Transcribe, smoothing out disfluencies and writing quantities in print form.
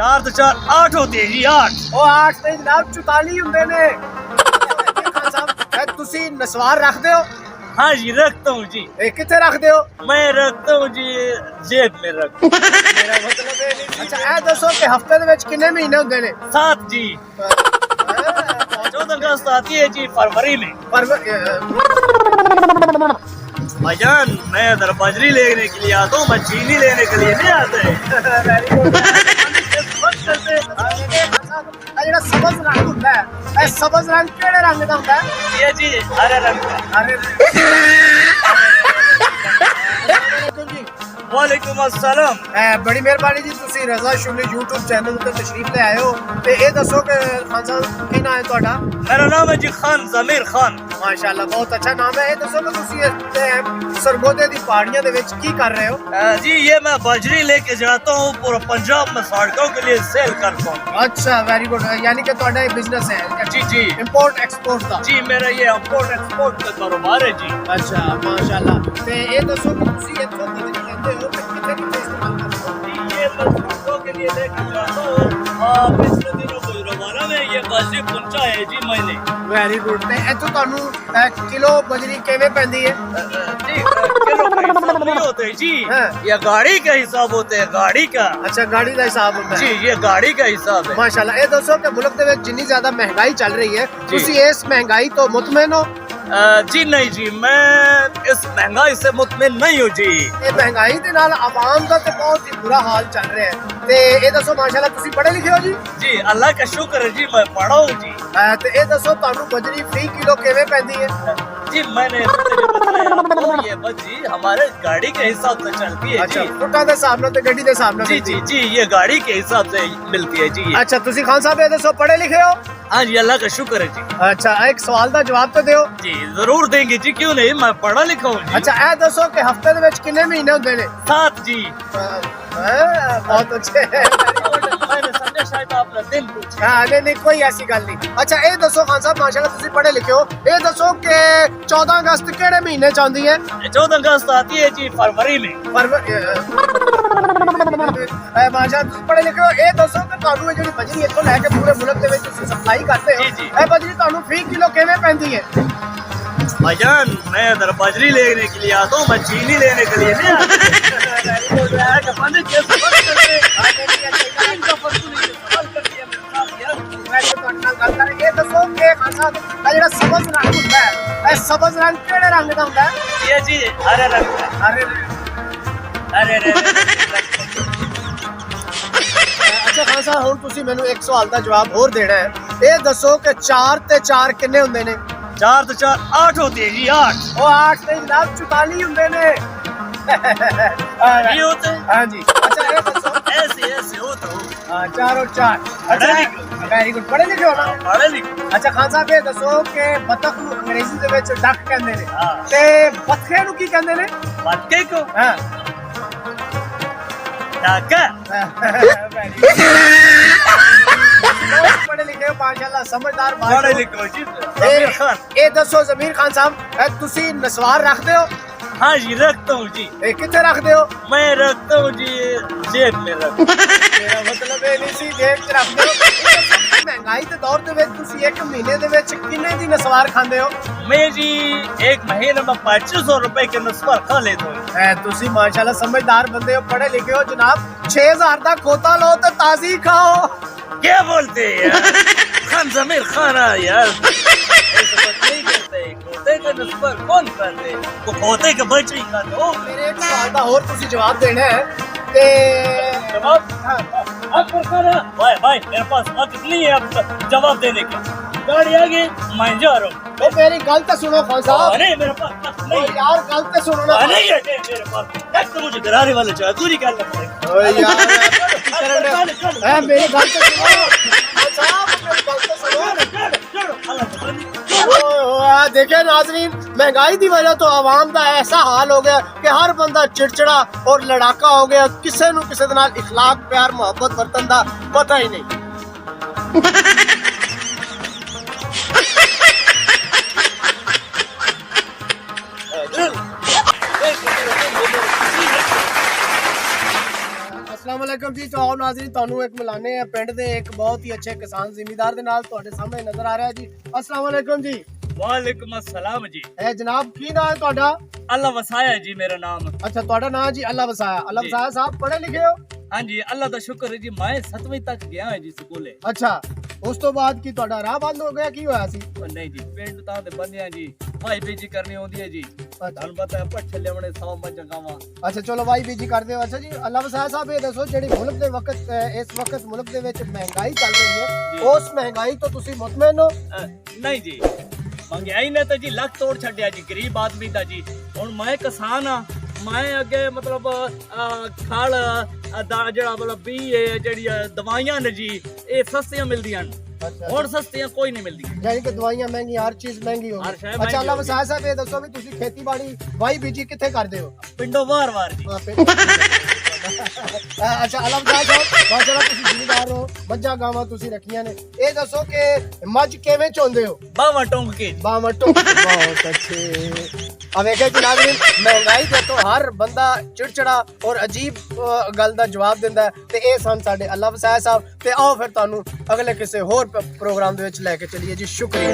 4 तो 4 8 होते हैं जी 8। ਉਹ 8 ਤੇ ਜਨਾਬ 44 ਹੁੰਦੇ ਨੇ। ਖਾਨ ਸਾਹਿਬ ਇਹ ਤੁਸੀਂ ਨਸਵਾਰ ਰੱਖਦੇ ਹੋ? हाँ जी रखता हूँ जी। ਇਹ ਕਿੱਥੇ ਰੱਖਦੇ ਹੋ? मैं रखता हूँ जी जेब में रख। ਮੇਰਾ ਮਤਲਬ ਇਹ ਨਹੀਂ। ਅੱਛਾ ਇਹ ਦੱਸੋ ਕਿ ਹਫਤੇ ਦੇ ਵਿੱਚ ਕਿੰਨੇ ਮਹੀਨੇ ਹੁੰਦੇ ਨੇ? 7 जी। 14 अगस्त आती है जी फरवरी में। भाईजान मैं इधर बजरी लेने के लिए आता हूँ, मैं चीनी लेने के लिए नहीं आता है। ਜਿਹੜਾ ਸਬਜ਼ ਰੰਗ ਹੁੰਦਾ ਹੈ ਇਹ ਸਬਜ਼ ਰੰਗ ਕਿਹੜੇ ਰੰਗ ਦਾ ਹੁੰਦਾ ਹੈ? ये जी हरे रंग का। ਹਰੇ वालेकुम अस्सलाम। ਬੜੀ ਮਿਹਰਬਾਨੀ ਜੀ ਤੁਸੀਂ ਰਜ਼ਾ ਸ਼ੁਲੀ YouTube ਚੈਨਲ ਉੱਤੇ ਤਸ਼ਰੀਫ ਲੈ ਆਏ ਹੋ ਤੇ ਇਹ ਦੱਸੋ ਕਿ ਖਾਨ ਸਾਹਿਬ ਕੀ ਨਾਮ ਹੈ ਤੁਹਾਡਾ? मेरा नाम है जी खान जमीर खान। ਮਾਸ਼ਾਅੱਲਾ ਬਹੁਤ ਅੱਛਾ ਨਾਮ ਹੈ। ਇਹ ਦੱਸੋ ਕਿ ਤੁਸੀਂ ਇਸ ਸਰਗੋਦੇ ਦੀ ਪਹਾੜੀਆਂ ਦੇ ਵਿੱਚ ਕੀ ਕਰ ਰਹੇ ਹੋ? जी ये मैं बजरी लेके जाता हूँ पूरा पंजाब में सड़कों के लिए सेल करता हूँ। ਅੱਛਾ ਵੈਰੀ ਗੁੱਡ ਯਾਨੀ ਕਿ ਤੁਹਾਡਾ ਇਹ ਬਿਜ਼ਨਸ ਹੈ जी जी ਇੰਪੋਰਟ ਐਕਸਪੋਰਟ ਦਾ? जी मेरा ये इम्पोर्ट एक्सपोर्ट का कारोबार है जी। ਅੱਛਾ ਮਾਸ਼ਾਅੱਲਾ ਤੇ ਇਹ ਦੱਸੋ ਕਿ ਤੁਸੀਂ ਇੱਥੋਂ ਬਜਰੀ ਲੈਂਦੇ ਹੋ ਤੇ ਕਿੱਥੇ ਕਿੱਥੇ ਇਸਤੇਮਾਲ ਕਰਦੇ ਹੋ? जी ये मैं सड़कों के लिए लेके जाता हूँ। पिछले दिनों को रवाना में ये बजरी पहुँचा है जी मैंने। ਵੈਰੀ ਗੁੱਡ ਤੇ ਇੱਥੋਂ ਤੁਹਾਨੂੰ ਕਿਲੋ ਬਜਰੀ ਕਿਵੇਂ ਪੈਂਦੀ ਹੈ? जी किलो का हिसाब नहीं होते जी। हाँ। ये गाड़ी का हिसाब होते है गाड़ी का। ਅੱਛਾ ਗਾੜੀ ਦਾ ਹਿਸਾਬ ਹੁੰਦਾ जी ਹੈ। ये गाड़ी का हिसाब है। ਮਾਸ਼ਾਅੱਲਾ ਇਹ ਦੱਸੋ ਕਿ ਮੁਲਕ ਦੇ ਵਿੱਚ ਜਿੰਨੀ ਜ਼ਿਆਦਾ ਮਹਿੰਗਾਈ ਚੱਲ ਰਹੀ ਹੈ ਤੁਸੀਂ ਇਸ ਮਹਿੰਗਾਈ ਤੋਂ ਮੁਤਮਿਨ ਹੋ? जी नहीं जी मैं इस महंगाई से मुतमिन नहीं हूँ जी। ਇਹ ਮਹਿੰਗਾਈ ਦੇ ਨਾਲ ਆਵਾਮ ਦਾ ਤੇ ਬਹੁਤ ਹੀ ਬੁਰਾ ਹਾਲ ਚੱਲ ਰਿਹਾ ਹੈ ਤੇ ਇਹ ਦੱਸੋ ਮਾਸ਼ਾਅੱਲਾ ਤੁਸੀਂ ਪੜ੍ਹੇ ਲਿਖੇ ਹੋ ਜੀ? जी अल्लाह का शुक्र है जी मैं पढ़ा हूँ जी। ਤੇ ਇਹ ਦੱਸੋ ਤੁਹਾਨੂੰ ਬਜਰੀ ਫੀ ਕਿਲੋ ਕਿਵੇਂ ਪੈਂਦੀ ਹੈ? जी मैंने तेरे बताया आपको, ये बजरी हमारे गाड़ी के हिसाब से चलती है ਅੱਛਾ जी। ਫੁੱਟਾਂ ਦੇ ਹਿਸਾਬ ਨਾਲ ਤੇ ਗੱਡੀ ਦੇ ਹਿਸਾਬ ਨਾਲ जी ਮਿਲਦੀ जी ਹੈ। जी ये गाड़ी के हिसाब से मिलती है जी। ਅੱਛਾ ਤੁਸੀਂ ਖਾਨ ਸਾਹਿਬ ਇਹ ਦੱਸੋ ਪੜ੍ਹੇ ਲਿਖੇ ਹੋ? हाँ जी अल्लाह का शुक्र है जी। ਅੱਛਾ ਇੱਕ ਸਵਾਲ ਦਾ ਜਵਾਬ ਤਾਂ ਦਿਓ। जी जरूर देंगे जी क्यों नहीं, मैं पढ़ा लिखा हूँ जी। ਅੱਛਾ ਇਹ ਦੱਸੋ ਕਿ ਹਫਤੇ ਦੇ ਵਿੱਚ ਕਿੰਨੇ ਮਹੀਨੇ ਹੁੰਦੇ ਨੇ? 7 जी। ਬਹੁਤ ਅੱਛੇ मैंने समझा शायद आपने दिन पूछा। ਹਾਂ ਨਹੀਂ ਕੋਈ ਐਸੀ ਗੱਲ ਨਹੀਂ। ਅੱਛਾ ਇਹ ਦੱਸੋ ਖਾਨ ਸਾਹਿਬ ਮਾਸ਼ਾਅੱਲਾ ਤੁਸੀਂ ਪੜ੍ਹੇ ਲਿਖੇ ਹੋ ਇਹ ਦੱਸੋ ਕਿ 14 ਅਗਸਤ ਕਿਹੜੇ ਮਹੀਨੇ ਚ ਆਉਂਦੀ ਹੈ? 14 अगस्त आती है जी फरवरी में। ਮਾਸ਼ਾਅੱਲਾ ਤੁਸੀਂ ਪੜ੍ਹੇ ਲਿਖੇ ਹੋ ਇਹ ਦੱਸੋ ਕਿ ਤੁਹਾਨੂੰ ਇਹ ਜਿਹੜੀ ਬਜਰੀ ਇੱਥੋਂ ਲੈ ਕੇ ਪੂਰੇ ਮੁਲਕ ਦੇ ਵਿੱਚ ਤੁਸੀਂ ਸਪਲਾਈ ਕਰਦੇ ਹੋ ਜੀ, ਜੀ। ਇਹ ਬਜਰੀ ਤੁਹਾਨੂੰ ਫੀ ਕਿਲੋ ਕਿਵੇਂ ਪੈਂਦੀ ਹੈ? भाईजान मैं इधर बजरी लेने के लिए आता हूँ, मैं चीनी लेने के लिए नहीं आता है। ਇਹ ਦੱਸੋ ਕਿ ਖਾਨ ਸਾਹਿਬ ਇਹ ਜਿਹੜਾ ਸਬਜ਼ ਰੰਗ ਹੁੰਦਾ ਹੈ ਇਹ ਸਬਜ਼ ਰੰਗ ਕਿਹੜੇ ਰੰਗ ਦਾ ਹੁੰਦਾ ਹੈ? ये जी हरे रंग का। ਹਰੇ ਅੱਛਾ ਖਾਨ ਸਾਹਿਬ ਹੁਣ ਤੁਸੀਂ ਮੈਨੂੰ ਇੱਕ ਸਵਾਲ ਦਾ ਜਵਾਬ ਹੋਰ ਦੇਣਾ ਹੈ ਇਹ ਦੱਸੋ ਕਿ 4 ਤੇ 4 ਕਿੰਨੇ ਹੁੰਦੇ ਨੇ? 4 तो 4 8 होते हैं जी 8। ਉਹ 8 ਤੇ ਜਨਾਬ 44 ਹੁੰਦੇ ਨੇ। ये होते हैं ਹਾਂਜੀ ਅੱਛਾ ਇਹ ਦੱਸੋ ऐसे ऐसे होता हूँ। ਹਾਂ 4 और 4 ਅੱਛਾ ਵੈਰੀ ਗੁੱਡ ਪੜ੍ਹੇ ਲਿਖੇ ਹੋ ਨਾ? पढ़े लिखे। ਅੱਛਾ ਖਾਨ ਸਾਹਿਬ ਇਹ ਦੱਸੋ ਕਿ ਬਤਖ ਨੂੰ ਅੰਗਰੇਜ਼ੀ ਦੇ ਵਿੱਚ ਡਕ ਕਹਿੰਦੇ ਨੇ ਹਾਂ। ਤੇ ਬੱਤਖੇ ਨੂੰ ਕੀ ਕਹਿੰਦੇ ਨੇ? मक्के को ਹਾਂ डाका। ਪੜ੍ਹੇ ਲਿਖੇ ਹੋ ਮਾਸ਼ਾਅੱਲਾ ਸਮਝਦਾਰ पढ़े ਬਾਤ लिखे जी जमीर खान। ਇਹ ਦੱਸੋ ਜ਼ਮੀਰ ਖਾਨ ਸਾਹਿਬ ਇਹ ਤੁਸੀਂ ਨਸਵਾਰ ਰੱਖਦੇ ਹੋ? हाँ जी रखता हूँ जी। ਇਹ ਕਿੱਥੇ ਰੱਖਦੇ ਹੋ? मैं रखता हूँ जी जेब में रख। ਮੇਰਾ ਮਤਲਬ ਇਹ ਨਹੀਂ ਸੀ ਜੇਬ 'ਚ ਰੱਖਦੇ ਹੋ। ਇਹ ਦੱਸੋ ਕਿ ਮਹਿੰਗਾਈ ਦੇ ਦੌਰ ਦੇ ਵਿੱਚ ਤੁਸੀਂ ਇੱਕ ਮਹੀਨੇ ਦੇ ਵਿੱਚ ਕਿੰਨੇ ਦੀ ਨਸਵਾਰ ਖਾਂਦੇ ਹੋ? मैं जी एक महीने में 2500 रुपए के नस्वर खा लेता हूँ। ਤੁਸੀਂ ਮਾਸ਼ਾਅੱਲਾ ਸਮਝਦਾਰ ਬੰਦੇ ਹੋ ਪੜ੍ਹੇ ਲਿਖੇ ਹੋ ਜਨਾਬ 6000 ਦਾ ਖੋਤਾ ਲਓ ਤੇ ਤਾਜ਼ੀ ਖਾਓ। क्या बोलते हैं यार? खान जमीर खान है यार। ऐसे बात नहीं करते। खोते का नस्वर कौन खाते? वो खोते का बच्चे ही खाते हो। ਮੇਰੇ ਇੱਕ ਸਵਾਲ ਦਾ ਹੋਰ ਤੁਸੀਂ ਜਵਾਬ ਦੇਣਾ ਹੈ ਤੇ जवाब आपको खाना भाई भाई मेरे पास वक्त नहीं है अब जवाब देने का। गाड़ी आ गई मैं जा रहा हूँ। ਉਹ ਮੇਰੀ ਗੱਲ ਤਾਂ ਸੁਣੋ ਖਾਨ ਸਾਹਿਬ। अरे मेरे पास वक्त ਓ नहीं है। ਯਾਰ ਗੱਲ ਤਾਂ ਸੁਣੋ ਨਾ। नहीं है मेरे पास। एक तो मुझे घराने वाले चाहिए दूरी कर लेते हैं। ਓਏ ਯਾਰ ਐ ਮੇਰੀ ਗੱਲ ਤਾਂ ਸੁਣੋ ਖਾਨ ਸਾਹਿਬ ਮੇਰੀ ਗੱਲ ਤਾਂ ਸੁਣੋ। ਓਏ देखे नाजरीन महंगाई की वजह तो आवाम का ऐसा हाल हो गया कि हर बंदा चिड़चिड़ा और लड़ाका हो गया किसी नूं किसी दे नाल इखलाक प्यार मोहब्बत बरतन का पता ही नहीं। अस्सलाम वालेकुम जी। तो आओ नाज़रीन ਤੁਹਾਨੂੰ ਇੱਕ ਮਿਲਾਨੇ ਆ ਪਿੰਡ ਦੇ ਇੱਕ ਬਹੁਤ ਹੀ ਅੱਛੇ ਕਿਸਾਨ ਜ਼ਿਮੀਂਦਾਰ ਦੇ ਨਾਲ ਤੁਹਾਡੇ ਸਾਹਮਣੇ ਨਜ਼ਰ ਆ ਰਿਹਾ ਜੀ। अस्सलाम वालेकुम जी। वालेकुम अस्सलाम जी। ਇਹ ਜਨਾਬ ਕੀ ਨਾਮ ਹੈ ਤੁਹਾਡਾ? अल्लाह वसाया जी मेरा नाम। अच्छा ਤੁਹਾਡਾ ਨਾਮ ਜੀ ਅੱਲਾ ਵਸਾਇਆ। ਅੱਲਾ ਵਸਾਇਆ ਸਾਹਿਬ ਪੜ੍ਹੇ ਲਿਖੇ ਹੋ? हाँ जी अल्लाह का शुक्र है जी, मैं 7वीं तक गया है जी स्कूले। ਅੱਛਾ ਉਸ ਤੋਂ ਬਾਅਦ ਕੀ ਤੁਹਾਡਾ ਰਾਹ ਬੰਦ ਹੋ ਗਿਆ, ਕੀ ਹੋਇਆ ਸੀ? नहीं जी पिंड तां ते बंदियां जी भाई बीजी करनी होंदी है जी, ਤੁਹਾਨੂੰ ਪਤਾ ਹੈ ਪੱਠੇ ਲਿਆਉਣੇ 100 ਮੱਝਾਂ ਗਾਵਾਂ। ਅੱਛਾ ਚਲੋ ਬਾਈ ਬੀਜੀ ਕਰਦੇ ਹੋ। ਅੱਛਾ ਜੀ ਅੱਲਾ ਵਸਾਇਆ ਸਾਹਿਬ ਇਹ ਦੱਸੋ ਜਿਹੜੀ ਮੁਲਕ ਦੇ ਵਕਤ ਇਸ ਵਕਤ ਮੁਲਕ ਦੇ ਵਿੱਚ ਮਹਿੰਗਾਈ ਚੱਲ ਰਹੀ ਹੈ ਉਸ ਮਹਿੰਗਾਈ ਤੋਂ ਤੁਸੀਂ ਮੁਤਮਿਨ ਹੋ? नहीं जी महंगाई ने तो जी लक तोड़ छड़िया जी गरीब आदमी दा जी। हुण मैं किसान हाँ, मैं अगे मतलब खल दा जेड़ा मतलब बी है जेड़ी दवाइयां ने जी ये सस्तियां मिलदियां अच्छा और सस्तियां कोई नहीं मिलदी, यानी कि दवाइयां महंगी, हर चीज महंगी हो हर शय गई। अच्छा महंगी अल्लाह हो वसाया साहब ये दसो भी तुसी खेतीबाड़ी वाई बीजी किथे करदे हो? पिंडों वार जी। अच्छा अल्लाह वसाया साहब माशाल्लाह तुसी ਜ਼ਿਮੀਂਦਾਰ ਹੋ, ਮੱਝਾਂ ਗਾਵਾਂ ਤੁਸੀਂ ਰੱਖੀਆਂ ਨੇ। ਇਹ ਦੱਸੋ ਕਿ ਮੱਝ ਕਿਵੇਂ ਚੋਂਦੇ ਹੋ? बावा टोंग के जी। ਬਾਮਟੋ ਬਹੁਤ ਅੱਛੇ। अब एक कि नाज़रीन महंगाई दे तो हर बंदा चिड़चिड़ा और अजीब गल दा जवाब दिंदा है ते ਇਹ ਸਨ ਸਾਡੇ ਅੱਲਾ ਵਸਾਇਆ ਸਾਹਿਬ। ਤੇ ਆਓ ਫਿਰ ਤੁਹਾਨੂੰ ਅਗਲੇ ਕਿਸੇ ਹੋਰ ਪ੍ਰੋਗਰਾਮ ਦੇ ਵਿੱਚ ਲੈ ਕੇ ਚੱਲੀਏ ਜੀ। ਸ਼ੁਕਰੀਆ।